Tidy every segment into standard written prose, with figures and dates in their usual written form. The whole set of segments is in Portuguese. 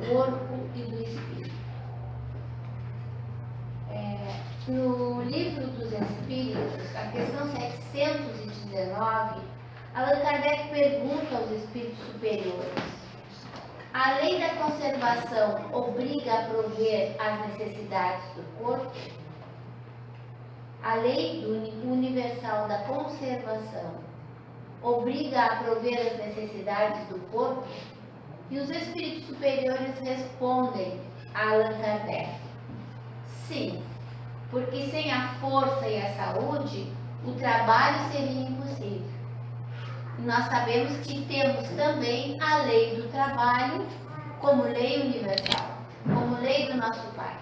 corpo e do espírito. No livro dos Espíritos, a questão 719, Allan Kardec pergunta aos espíritos superiores: a lei da conservação obriga a prover as necessidades do corpo? A lei universal da conservação obriga a prover as necessidades do corpo? E os espíritos superiores respondem a Allan Kardec: sim, porque sem a força e a saúde, o trabalho seria impossível. E nós sabemos que temos também a lei do trabalho como lei universal, como lei do nosso Pai.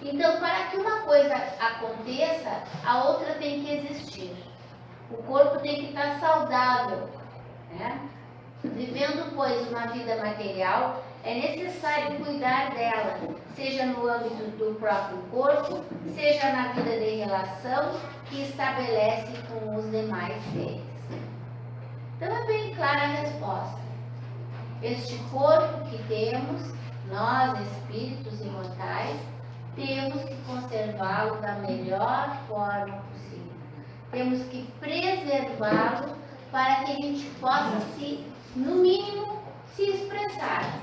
Então, para que uma coisa aconteça, a outra tem que existir. O corpo tem que estar saudável, né? Vivendo, pois, uma vida material, é necessário cuidar dela, seja no âmbito do próprio corpo, seja na vida de relação que estabelece com os demais seres. Então é bem clara a resposta. Este corpo que temos, nós, espíritos imortais, temos que conservá-lo da melhor forma possível. Temos que preservá-lo para que a gente possa no mínimo, se expressar.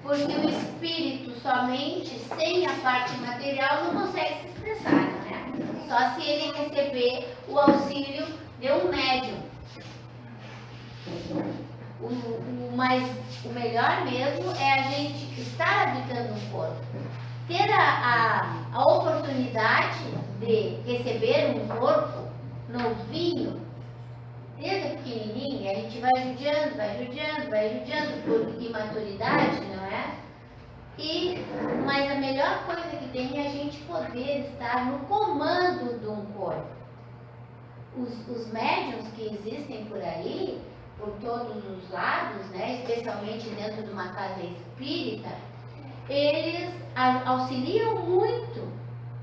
Porque o espírito somente, sem a parte material, não consegue se expressar, né? Só se ele receber o auxílio de um médium. O melhor mesmo é a gente estar habitando um corpo. Ter a oportunidade de receber um corpo novinho, desde pequenininho, a gente vai judiando por imaturidade, não é? Mas a melhor coisa que tem é a gente poder estar no comando de um corpo. Os médiuns que existem por aí, por todos os lados, né, especialmente dentro de uma casa espírita, eles auxiliam muito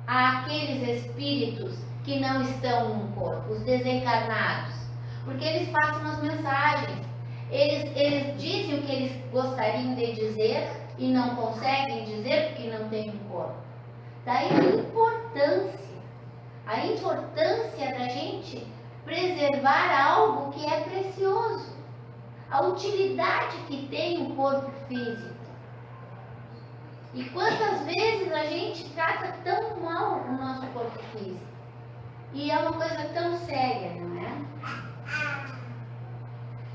àqueles espíritos que não estão num corpo, os desencarnados. Porque eles passam as mensagens, eles dizem o que eles gostariam de dizer e não conseguem dizer porque não tem um corpo. Daí a importância da gente preservar algo que é precioso, a utilidade que tem um corpo físico. E quantas vezes a gente trata tão mal o nosso corpo físico? E é uma coisa tão séria, não é?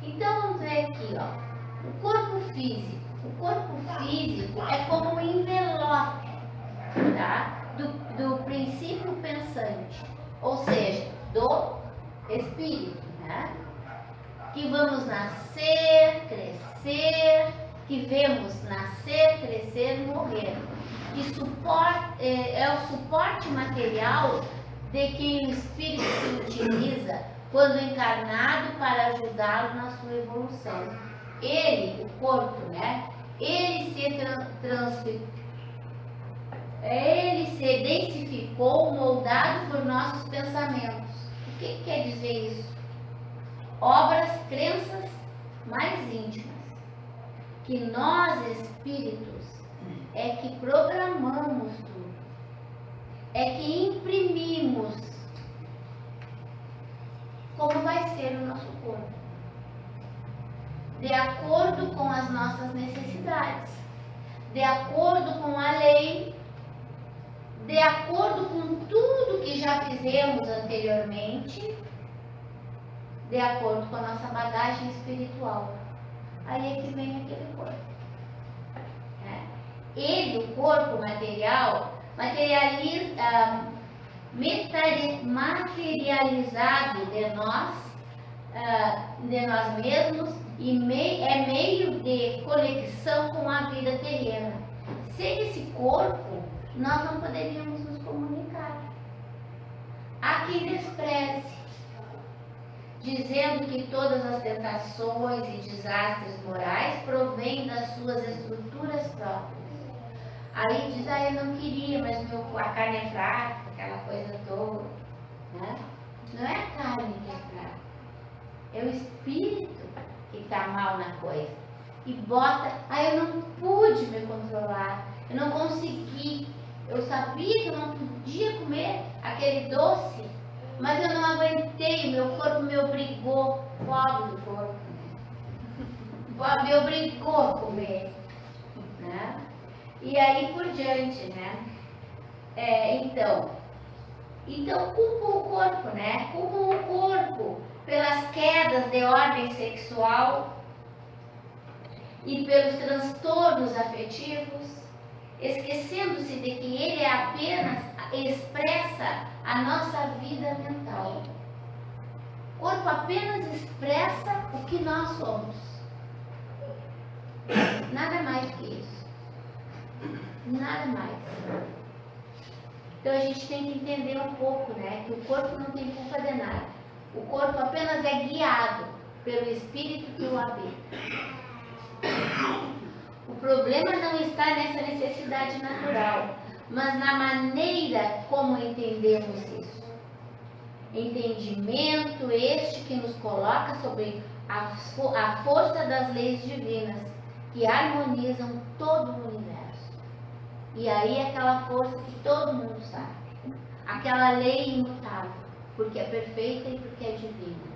Então vamos ver aqui, ó, o corpo físico. O corpo físico é como um envelope, tá? Do princípio pensante, ou seja, do espírito, né? Que vamos nascer, crescer, que vemos nascer, crescer e morrer. Que é o suporte material de que o espírito se utiliza quando encarnado para ajudá-lo na sua evolução. Ele, o corpo, né? Ele se densificou, moldado por nossos pensamentos. O que quer dizer isso? Obras, crenças mais íntimas. Que nós, espíritos, é que programamos tudo. É que imprimimos como vai ser o nosso corpo, de acordo com as nossas necessidades, de acordo com a lei, de acordo com tudo que já fizemos anteriormente, de acordo com a nossa bagagem espiritual. Aí é que vem aquele corpo. Ele, o corpo material, materializado de nós mesmos e é meio de conexão com a vida terrena. Sem esse corpo, nós não poderíamos nos comunicar. Há quem despreze, dizendo que todas as tentações e desastres morais provêm das suas estruturas próprias. Aí diz, eu não queria, mas a carne é fraca, aquela coisa toda, né? Não é a carne que é fraca, é o espírito que está mal na coisa. e bota. Aí eu não pude me controlar, eu não consegui. Eu sabia que eu não podia comer aquele doce, mas eu não aguentei, o meu corpo me obrigou. Pobre do corpo, né? Me obrigou a comer, né? E aí por diante, né? Então culpa o corpo, né? Culpa o corpo pelas quedas de ordem sexual e pelos transtornos afetivos, esquecendo-se de que ele apenas expressa a nossa vida mental. O corpo apenas expressa o que nós somos. Nada mais que isso. Nada mais. Então a gente tem que entender um pouco, né? Que o corpo não tem culpa de nada. O corpo apenas é guiado pelo espírito que o habita. O problema não está nessa necessidade natural, mas na maneira como entendemos isso. Entendimento este que nos coloca sobre a força das leis divinas que harmonizam todo o universo. E aí aquela força que todo mundo sabe, aquela lei imutável, porque é perfeita e porque é divina.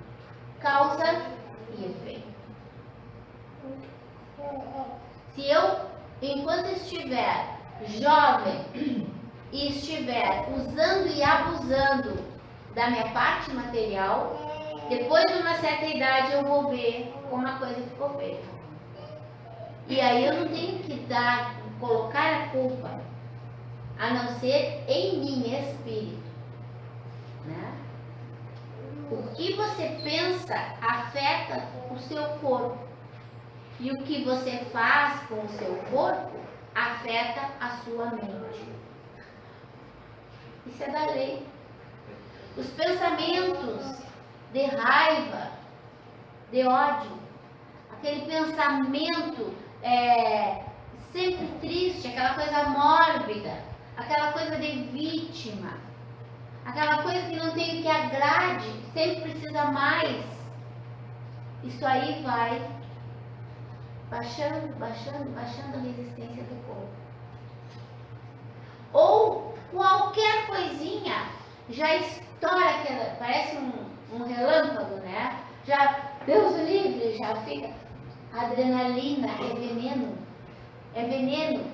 Causa e efeito. Se eu, enquanto estiver jovem e estiver usando e abusando da minha parte material, depois de uma certa idade eu vou ver como a coisa ficou feia. E aí eu não tenho que colocar a culpa, a não ser em mim, espírito, né? O que você pensa afeta o seu corpo. E o que você faz com o seu corpo afeta a sua mente. Isso é da lei. Os pensamentos de raiva, de ódio, aquele pensamento sempre triste, aquela coisa mórbida, aquela coisa de vítima, aquela coisa que não tem o que agrade, sempre precisa mais. Isso aí vai baixando a resistência do corpo. Ou qualquer coisinha já estoura, parece um relâmpago, né? Já, Deus o livre, já fica. A adrenalina é veneno. É veneno.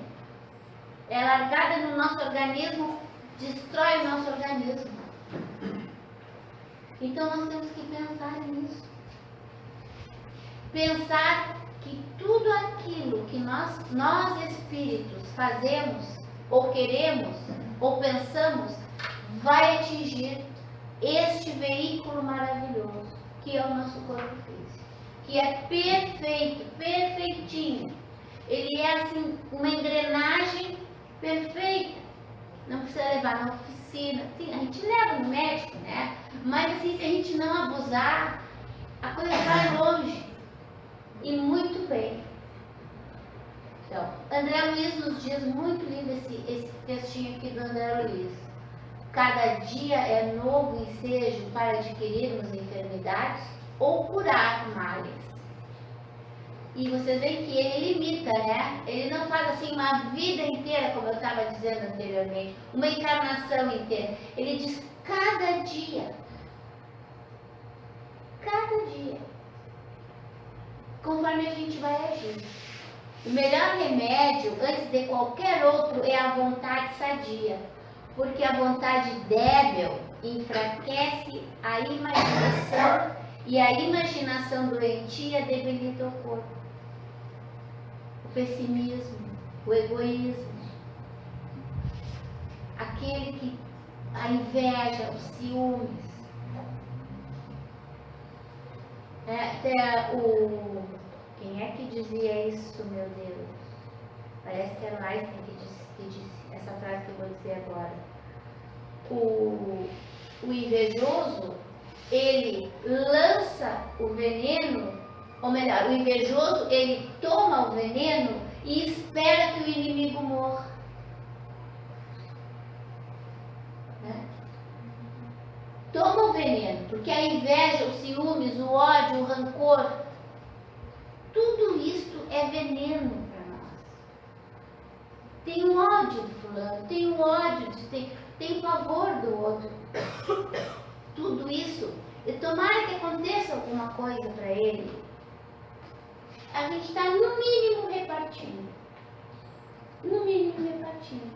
É largada no nosso organismo, destrói o nosso organismo. Então nós temos que pensar nisso. Pensar que tudo aquilo que nós espíritos fazemos, ou queremos, ou pensamos, vai atingir este veículo maravilhoso, que é o nosso corpo físico, que é perfeito, perfeitinho. Ele é assim, uma engrenagem perfeita. Não precisa levar na oficina. Sim, a gente leva no médico, né? Mas assim, se a gente não abusar, a coisa vai longe. E muito bem. Então, André Luiz nos diz muito lindo esse textinho aqui do André Luiz. Cada dia é novo ensejo para adquirirmos enfermidades ou curar males. E vocês veem que ele limita, né? Ele não faz assim uma vida inteira, como eu estava dizendo anteriormente, uma encarnação inteira. Ele diz cada dia. Cada dia. Conforme a gente vai agir. O melhor remédio, antes de qualquer outro, é a vontade sadia. Porque a vontade débil enfraquece a imaginação e a imaginação doentia debilita o corpo. O pessimismo, o egoísmo, aquele que a inveja, os ciúmes. Quem é que dizia isso, meu Deus? Parece que era Einstein que disse essa frase que eu vou dizer agora. O invejoso, ele lança o veneno, ou melhor, o invejoso, ele toma o veneno e espera que o inimigo morra. Né? Toma o veneno, porque a inveja, os ciúmes, o ódio, o rancor, Tudo isso é veneno para nós. Tem um ódio do fulano, tem um ódio, tem pavor do outro. Tudo isso, e tomara que aconteça alguma coisa para ele, a gente está no mínimo repartindo. No mínimo repartindo.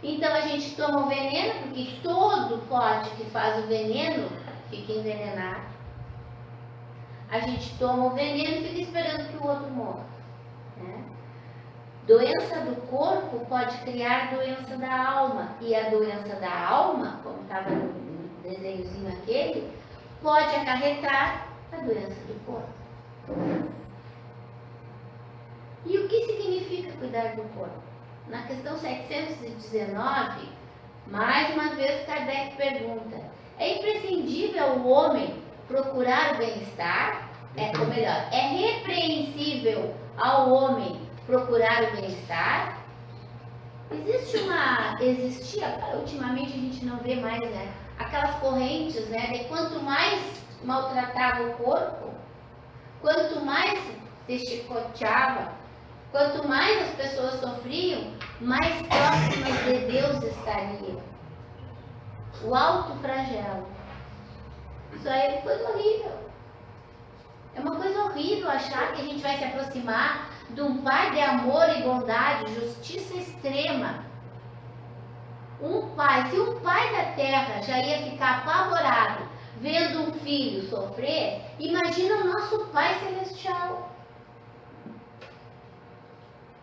Então a gente toma o veneno, porque todo pote que faz o veneno fica envenenado. A gente toma o veneno e fica esperando que o outro morra. Né? Doença do corpo pode criar doença da alma. E a doença da alma, como estava no desenhozinho aquele, pode acarretar a doença do corpo. E o que significa cuidar do corpo? Na questão 719, mais uma vez Kardec pergunta: é imprescindível o homem procurar o bem-estar? Ou melhor, é repreensível ao homem procurar o bem-estar? Existia, ultimamente a gente não vê mais, né? Aquelas correntes, né? De quanto mais maltratava o corpo, quanto mais se chicoteava, quanto mais as pessoas sofriam, mais próximas de Deus estariam. O autoflagelo. Isso aí é coisa horrível. É uma coisa horrível achar que a gente vai se aproximar de um pai de amor e bondade, justiça extrema. Se um pai da terra já ia ficar apavorado vendo um filho sofrer, imagina o nosso Pai Celestial.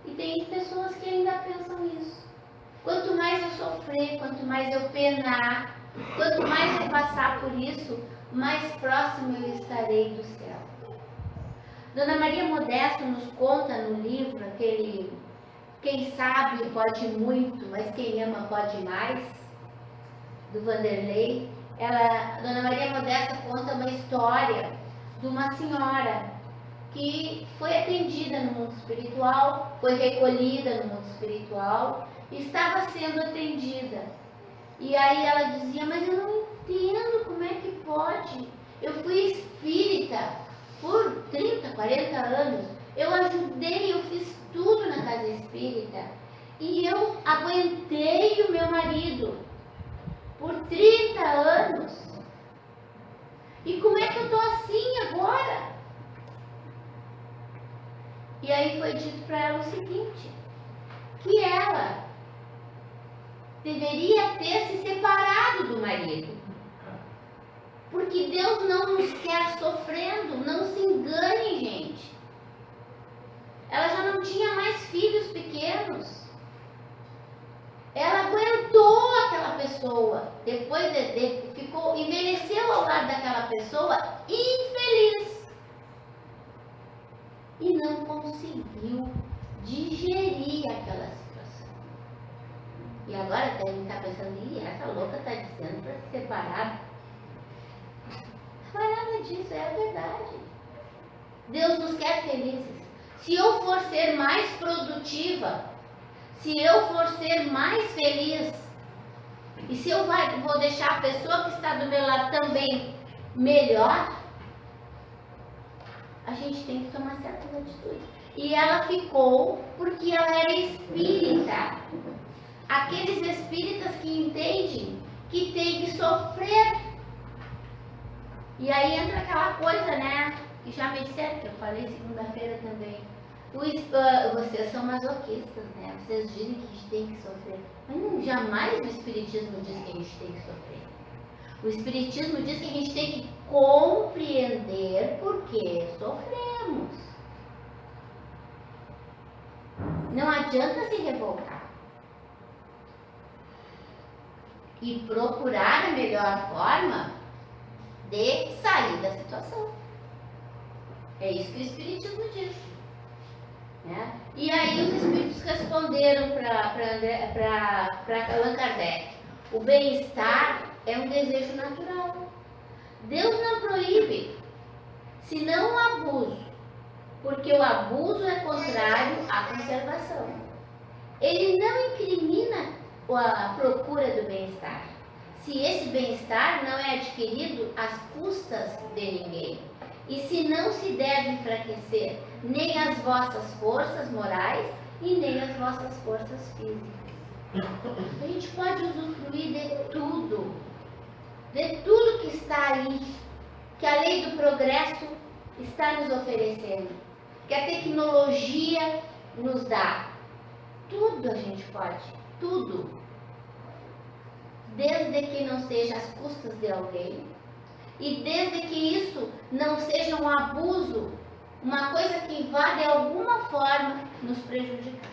E tem pessoas que ainda pensam isso. Quanto mais eu sofrer, quanto mais eu penar, quanto mais eu passar por isso, mais próximo eu estarei do céu. Dona Maria Modesto nos conta no livro, aquele Quem Sabe Pode Muito, mas Quem Ama Pode Mais, do Vanderlei. Dona Maria Modesto conta uma história de uma senhora que foi atendida no mundo espiritual, foi recolhida no mundo espiritual, estava sendo atendida. E aí ela dizia: mas eu não entendo como é que pode. Eu fui espírita por 30, 40 anos, eu ajudei, eu fiz tudo na casa espírita e eu aguentei o meu marido por 30 anos. E como é que eu estou assim agora? E aí foi dito para ela o seguinte, que ela deveria ter se separado do marido. Porque Deus não nos quer sofrendo, não se engane, gente. Ela já não tinha mais filhos pequenos. Ela aguentou aquela pessoa, depois envelheceu ao lado daquela pessoa infeliz. E não conseguiu digerir aquela situação. E agora deve estar pensando: essa louca está dizendo para se separar. Não é nada disso, é a verdade. Deus nos quer felizes. Se eu for ser mais produtiva, se eu for ser mais feliz, e se eu vou deixar a pessoa que está do meu lado também melhor, a gente tem que tomar certas atitudes. E ela ficou porque ela era espírita. Aqueles espíritas que entendem que tem que sofrer. E aí entra aquela coisa, né? Que já me disseram, que eu falei segunda-feira também. Vocês são masoquistas, né? Vocês dizem que a gente tem que sofrer. Mas jamais o Espiritismo diz que a gente tem que sofrer. O Espiritismo diz que a gente tem que compreender por que sofremos. Não adianta se revoltar. E procurar a melhor forma de sair da situação. É isso que o Espiritismo diz. Né? E aí os Espíritos responderam para Allan Kardec: o bem-estar é um desejo natural. Deus não proíbe, senão o abuso, porque o abuso é contrário à conservação. Ele não incrimina a procura do bem-estar, se esse bem-estar não é adquirido às custas de ninguém. e se não se deve enfraquecer nem as vossas forças morais e nem as vossas forças físicas. A gente pode usufruir de tudo que está aí, que a lei do progresso está nos oferecendo, que a tecnologia nos dá. Tudo a gente pode, tudo. Desde que não seja às custas de alguém e desde que isso não seja um abuso, uma coisa que vá de alguma forma nos prejudicar.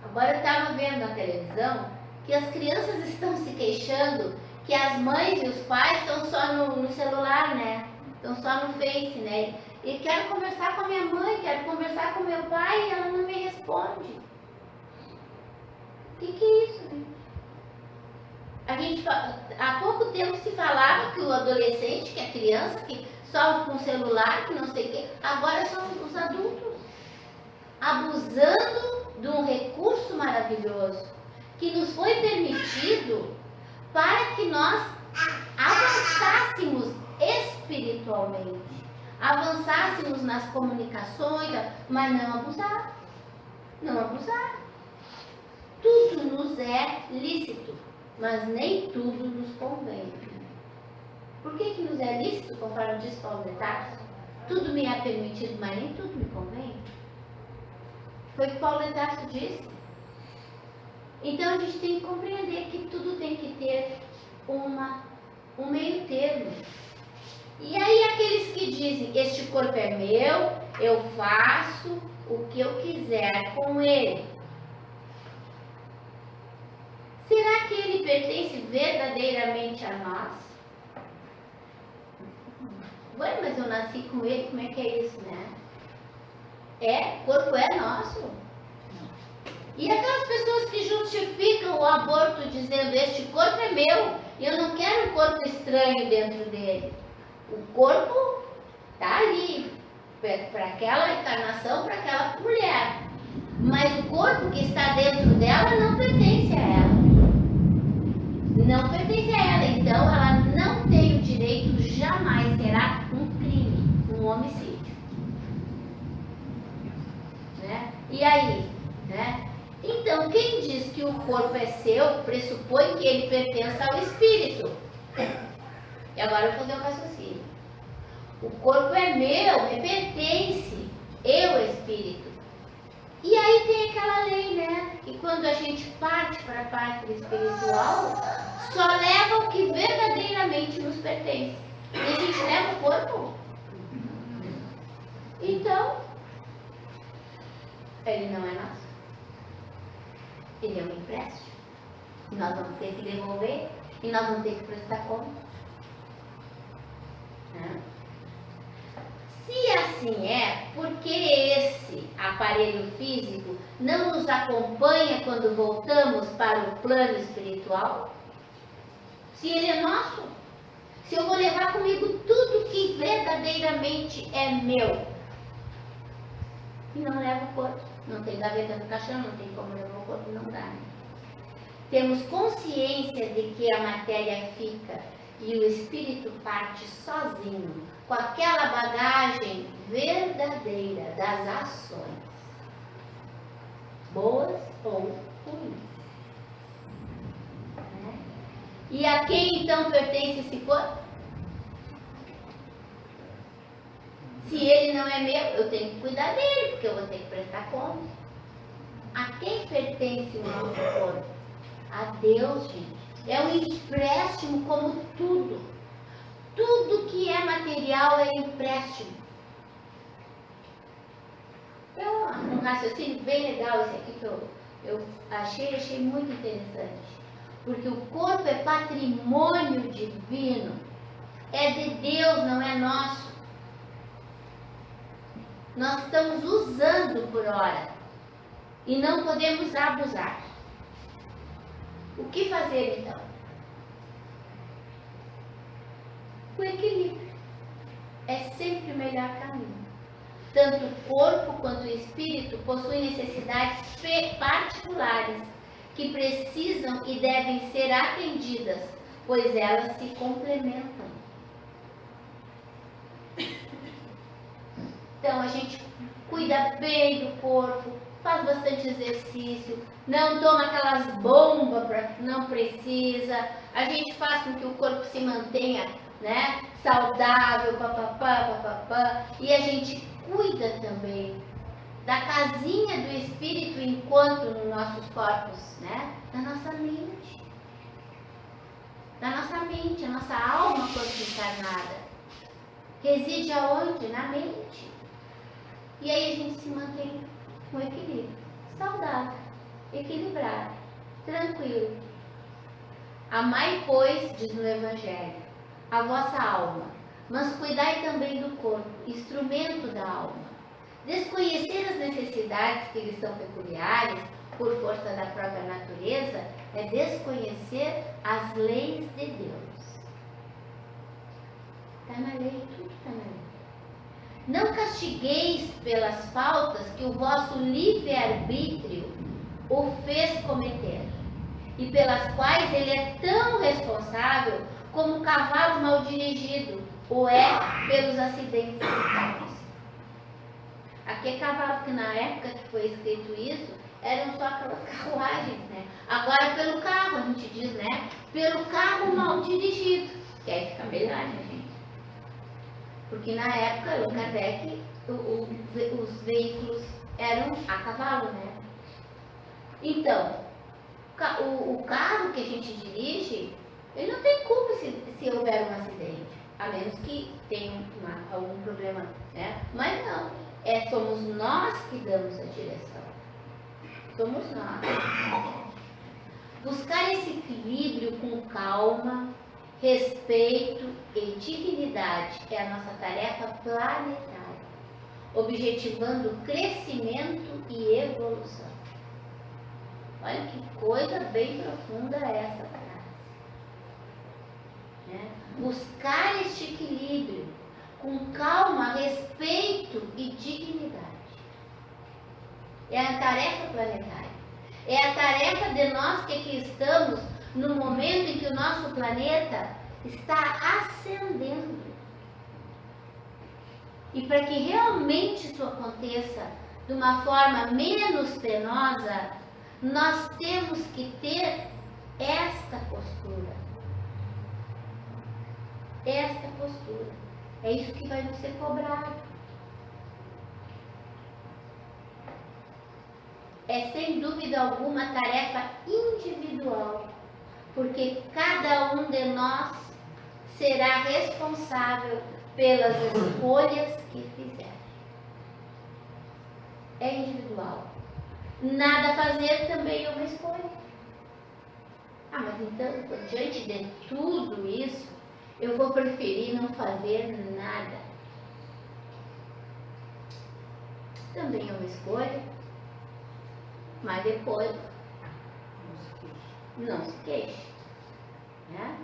Agora eu estava vendo na televisão que as crianças estão se queixando que as mães e os pais estão só no celular, né? Estão só no Face, né? E quero conversar com a minha mãe, quero conversar com meu pai e ela não me responde. O que é isso, né? Há pouco tempo se falava que o adolescente, que a criança, que só com o celular, que não sei o quê, agora são os adultos abusando de um recurso maravilhoso que nos foi permitido para que nós avançássemos espiritualmente, avançássemos nas comunicações, mas não abusar. Não abusar. Tudo nos é lícito, mas nem tudo nos convém. Por que nos é lícito, conforme diz Paulo de Tarso? Tudo me é permitido, mas nem tudo me convém. Foi o que Paulo de Tarso disse. Então a gente tem que compreender que tudo tem que ter um meio termo. E aí aqueles que dizem, este corpo é meu, eu faço o que eu quiser com ele. Será que ele pertence verdadeiramente a nós? Ué, mas eu nasci com ele, como é que é isso, né? O corpo é nosso. E aquelas pessoas que justificam o aborto dizendo, este corpo é meu, e eu não quero um corpo estranho dentro dele. O corpo está ali, para aquela encarnação, para aquela mulher. Mas o corpo que está dentro dela não pertence a ela. Não pertence a ela, então ela não tem o direito, jamais será um crime, um homicídio. Né? E aí? Né? Então, quem diz que o corpo é seu, pressupõe que ele pertence ao espírito. E agora eu vou fazer um raciocínio. O corpo é meu, me pertence, eu espírito. E aí tem aquela lei, né? Que quando a gente parte para a parte espiritual, só leva o que verdadeiramente nos pertence. E a gente leva o corpo. Então, ele não é nosso. Ele é um empréstimo. E nós vamos ter que devolver. E nós vamos ter que prestar conta. Né? Se assim é, por que esse aparelho físico não nos acompanha quando voltamos para o plano espiritual? Se ele é nosso, se eu vou levar comigo tudo que verdadeiramente é meu, e não levo o corpo, não tem gaveta no caixão, não tem como levar o corpo, não dá. Né? Temos consciência de que a matéria fica e o espírito parte sozinho, com aquela bagagem verdadeira das ações, boas ou ruins. Né? E a quem então pertence esse corpo? Se ele não é meu, eu tenho que cuidar dele, porque eu vou ter que prestar conta. A quem pertence o nosso corpo? A Deus, gente. É um empréstimo como tudo. Tudo que é material é empréstimo. É um raciocínio bem legal esse aqui que eu achei muito interessante. Porque o corpo é patrimônio divino. É de Deus, não é nosso. Nós estamos usando por hora. E não podemos abusar. O que fazer então? O equilíbrio é sempre o melhor caminho. Tanto o corpo quanto o espírito possuem necessidades particulares que precisam e devem ser atendidas, pois elas se complementam. Então a gente cuida bem do corpo, faz bastante exercício, não toma aquelas bombas para não precisa, a gente faz com que o corpo se mantenha, né, saudável, papapá, e a gente cuida também da casinha do espírito enquanto nos nossos corpos, né, da nossa mente. Da nossa mente, a nossa alma corpo encarnada. Reside aonde? Na mente. E aí a gente se mantém com equilíbrio, saudável, equilibrado, tranquilo. Amai, pois, diz no Evangelho, a vossa alma, mas cuidai também do corpo, instrumento da alma. Desconhecer as necessidades que lhes são peculiares, por força da própria natureza, é desconhecer as leis de Deus. Está na lei, tudo está na lei. Não castigueis pelas faltas que o vosso livre-arbítrio o fez cometer, e pelas quais ele é tão responsável como um cavalo mal dirigido o é pelos acidentes fatais. Aqui é cavalo, porque na época que foi escrito isso, eram só aquelas carruagens, né? Agora pelo carro, a gente diz, né? Pelo carro mal dirigido, que aí fica melhor, né, gente? Porque na época, Allan Kardec, os veículos eram a cavalo, né? Então, o carro que a gente dirige, ele não tem culpa se houver um acidente, a menos que tenha algum problema, né? Mas não, somos nós que damos a direção. Somos nós. Buscar esse equilíbrio com calma, respeito e dignidade é a nossa tarefa planetária, objetivando crescimento e evolução. Olha que coisa bem profunda essa frase. Né? Buscar este equilíbrio com calma, respeito e dignidade. É a tarefa planetária. É a tarefa de nós que aqui estamos no momento em que o nosso planeta está ascendendo. E para que realmente isso aconteça de uma forma menos penosa, nós temos que ter esta postura. Esta postura. É isso que vai nos ser cobrado. É sem dúvida alguma tarefa individual, porque cada um de nós será responsável pelas escolhas que fizer. É individual. Nada fazer também é uma escolha. Mas então, diante de tudo isso, eu vou preferir não fazer nada. Também é uma escolha. Mas depois, não se queixe. Né?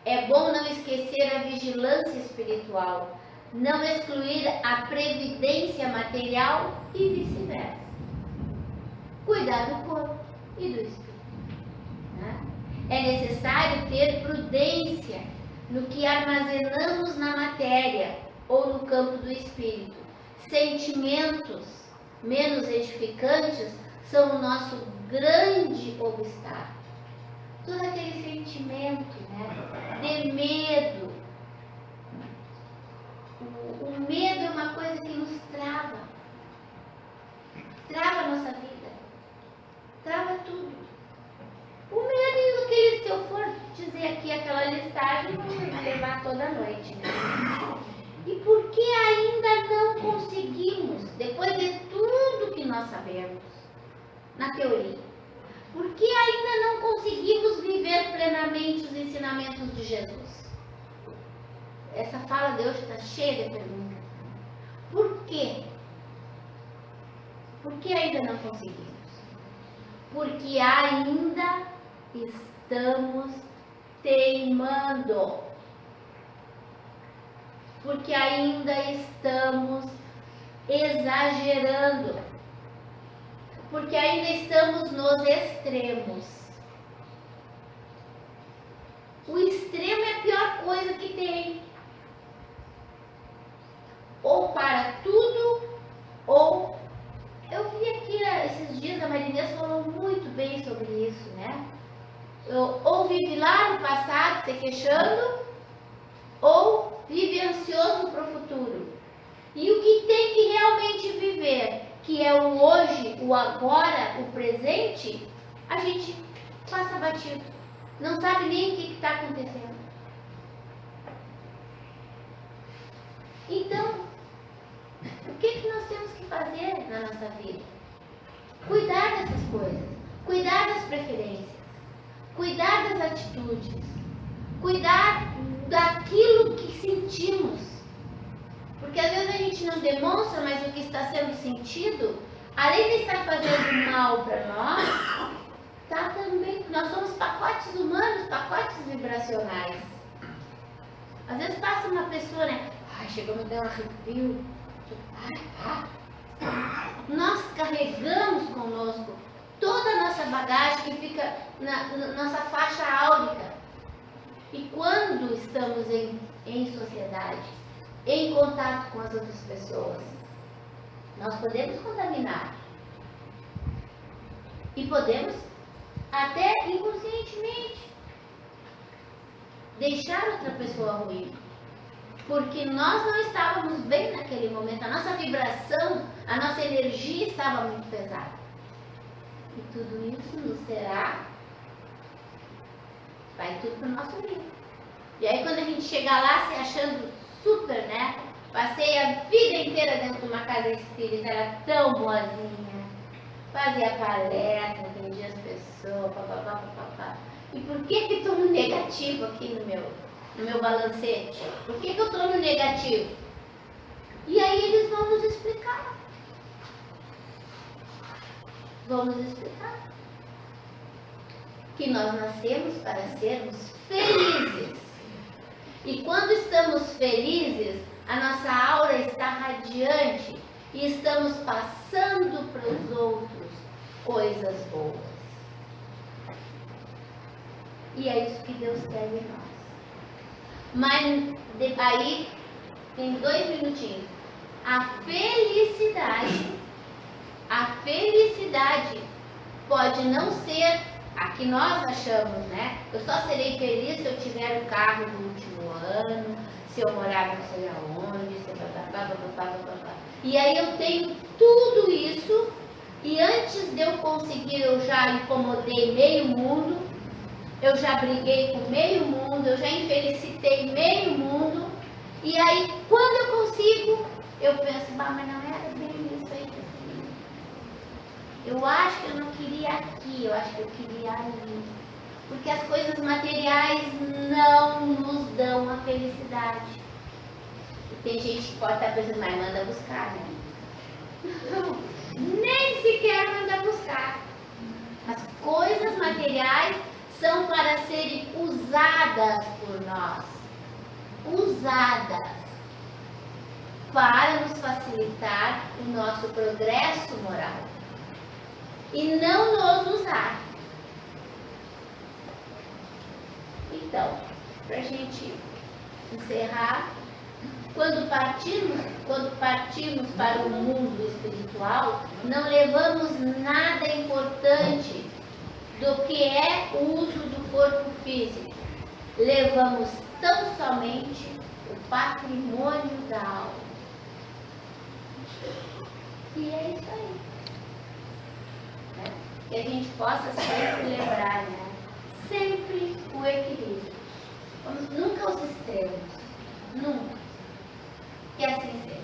É bom não esquecer a vigilância espiritual, não excluir a previdência material e vice-versa. Cuidar do corpo e do espírito. Né? É necessário ter prudência no que armazenamos na matéria ou no campo do espírito. Sentimentos menos edificantes são o nosso grande obstáculo. Todo aquele sentimento, né, de medo. O medo é uma coisa que nos trava. Trava a nossa vida. Trava tudo. O medo, se eu for dizer aqui aquela listagem, vai levar toda a noite, né? E por que ainda não conseguimos, depois de tudo que nós sabemos, na teoria, por que ainda não conseguimos viver plenamente os ensinamentos de Jesus? Essa fala de hoje está cheia de perguntas. Por quê? Por que ainda não conseguimos? Porque ainda estamos teimando. Porque ainda estamos exagerando. Porque ainda estamos nos extremos. O extremo é a pior coisa que tem. ou para tudo, ou... Eu vi aqui esses dias, a Marinês falou muito bem sobre isso, né? Ou vive lá no passado se queixando, ou vive ansioso para o futuro. E o que tem que realmente viver, que é o hoje, o agora, o presente, a gente passa batido. Não sabe nem o que está acontecendo. Então, o que nós temos que fazer na nossa vida? Cuidar dessas coisas, cuidar das preferências, cuidar das atitudes, cuidar daquilo que sentimos. Porque às vezes a gente não demonstra, mas o que está sendo sentido, além de estar fazendo mal para nós, tá também. Nós somos pacotes humanos, pacotes vibracionais. Às vezes passa uma pessoa, né? Ai, chegou a me dar um arrepio. Nós carregamos conosco toda a nossa bagagem que fica na nossa faixa áurica. E quando estamos em sociedade, em contato com as outras pessoas, nós podemos contaminar. E podemos, até inconscientemente, deixar outra pessoa ruim. Porque nós não estávamos bem naquele momento, a nossa vibração, a nossa energia estava muito pesada. E tudo isso nos será, vai tudo para o nosso livro. E aí quando a gente chegar lá se achando super, né? Passei a vida inteira dentro de uma casa espírita, era tão boazinha, fazia palestra, atendia as pessoas, papapá. E por que estou no negativo aqui no meu balancete? Por que eu estou no negativo? E aí eles vão nos explicar. Vão nos explicar que nós nascemos para sermos felizes. E quando estamos felizes, a nossa aura está radiante e estamos passando para os outros coisas boas. E é isso que Deus quer de nós. Mas aí, tem 2 minutinhos. A felicidade pode não ser a que nós achamos, né? Eu só serei feliz se eu tiver o carro do último ano, se eu morar não sei aonde, se papapá. E aí eu tenho tudo isso, e antes de eu conseguir, eu já incomodei meio mundo, eu já briguei com meio mundo, eu já infelicitei meio mundo, e aí quando eu consigo, eu penso, mas não era bem isso aí que eu queria. Eu acho que eu não queria aqui, eu acho que eu queria ali. Porque as coisas materiais não nos dão a felicidade. E tem gente que pode estar pensando, mas manda buscar, né? Não, nem sequer manda buscar. As coisas materiais são para serem usadas por nós. Usadas para nos facilitar o nosso progresso moral. E não nos usar. Então, para a gente encerrar, quando partimos para o mundo espiritual, não levamos nada importante do que é o uso do corpo físico. Levamos tão somente o patrimônio da alma. E é isso aí. Que a gente possa sempre lembrar, né? Sempre o equilíbrio. Nunca os extremos. Nunca. Que assim seja.